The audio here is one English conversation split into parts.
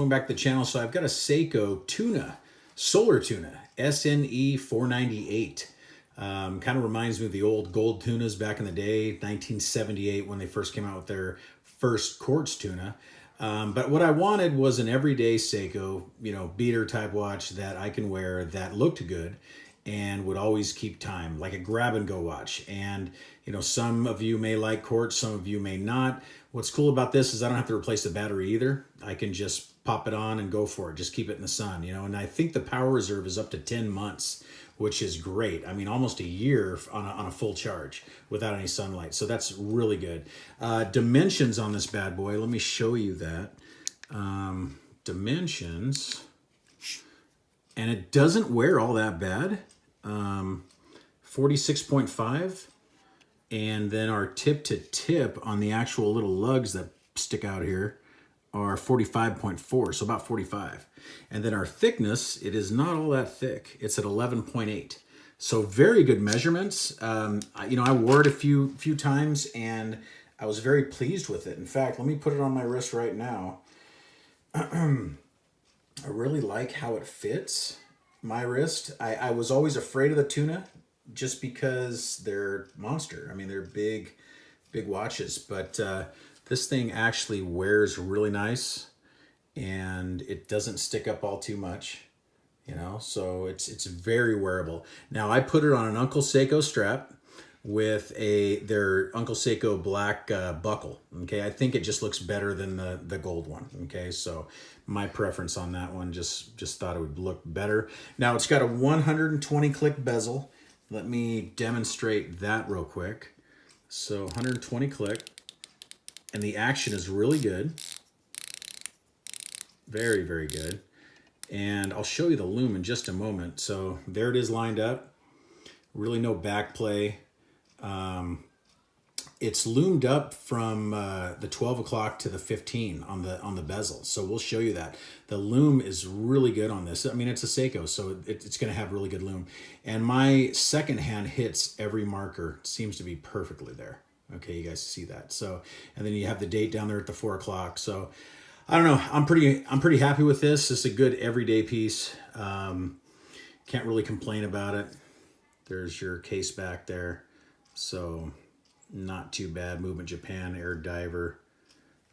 Going back to the channel, so I've got a Seiko tuna, solar tuna, Sne498. Kind of reminds me of the old gold tunas back in the day, 1978, when they first came out with their first quartz tuna. But what I wanted was an everyday Seiko, beater type watch that I can wear that looked good and would always keep time, like a grab and go watch. And some of you may like quartz, some of you may not. What's cool about this is I don't have to replace the battery either. I can just pop it on and go for it. Just keep it in the sun, and I think the power reserve is up to 10 months, which is great. I mean, almost a year on a full charge without any sunlight. So that's really good. Dimensions on this bad boy. Let me show you that. Dimensions. And it doesn't wear all that bad. 46.5. And then our tip to tip on the actual little lugs that stick out here are 45.4, so about 45. And then our thickness, it is not all that thick. It's at 11.8. So very good measurements. I wore it a few times and I was very pleased with it. In fact, let me put it on my wrist right now. I really like how it fits my wrist. I was always afraid of the tuna just because they're monster. I mean, they're big watches, but this thing actually wears really nice and it doesn't stick up all too much, so it's very wearable. Now I put it on an Uncle Seiko strap with their Uncle Seiko black buckle. Okay, I think it just looks better than the gold one. Okay, so my preference on that one, just thought it would look better. Now it's got a 120 click bezel. Let me demonstrate that real quick. So 120 click, and the action is really good. Very, very good. And I'll show you the loom in just a moment. So there it is lined up. Really no back play. It's loomed up from the 12 o'clock to the 15 on the bezel. So we'll show you that. The loom is really good on this. I mean, it's a Seiko, so it's going to have really good loom. And my second hand hits every marker. It seems to be perfectly there. Okay, you guys see that. So, and then you have the date down there at the 4 o'clock. So I don't know. I'm pretty happy with this. It's a good everyday piece. Can't really complain about it. There's your case back there. So not too bad. Movement Japan Air Diver.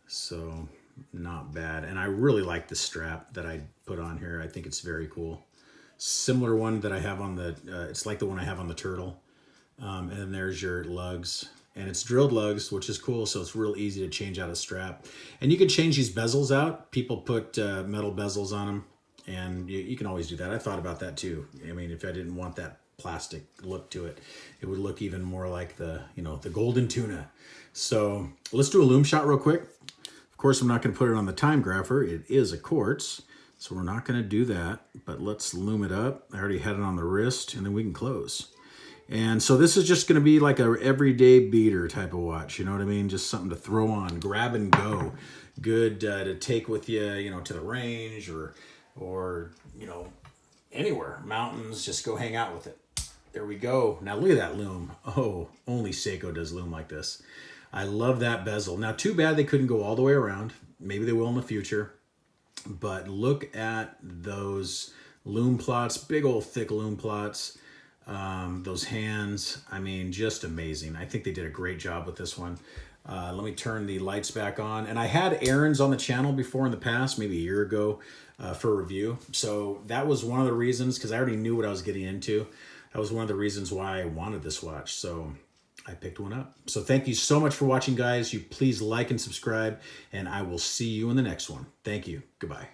So not bad. And I really like the strap that I put on here. I think it's very cool. Similar one that I have on the, it's like the one I have on the Turtle. And then there's your lugs. And it's drilled lugs, which is cool. So it's real easy to change out a strap. And you can change these bezels out. People put metal bezels on them. And you can always do that. I thought about that too. I mean, if I didn't want that plastic look to it, it would look even more like the golden tuna. So let's do a loom shot real quick. Of course, I'm not going to put it on the time grapher. It is a quartz, so we're not going to do that, but let's loom it up. I already had it on the wrist, and then we can close. And so this is just going to be like a everyday beater type of watch. You know what I mean? Just something to throw on, grab and go. Good to take with you, to the range or anywhere, mountains, just go hang out with it. There we go. Now look at that loom. Oh, only Seiko does loom like this. I love that bezel. Now, too bad they couldn't go all the way around. Maybe they will in the future. But look at those loom plots, big old thick loom plots. Those hands, I mean, just amazing. I think they did a great job with this one. Let me turn the lights back on. And I had errands on the channel before in the past, maybe a year ago, for review. So that was one of the reasons, because I already knew what I was getting into. That was one of the reasons why I wanted this watch. So I picked one up. So thank you so much for watching, guys. You please like and subscribe, and I will see you in the next one. Thank you. Goodbye.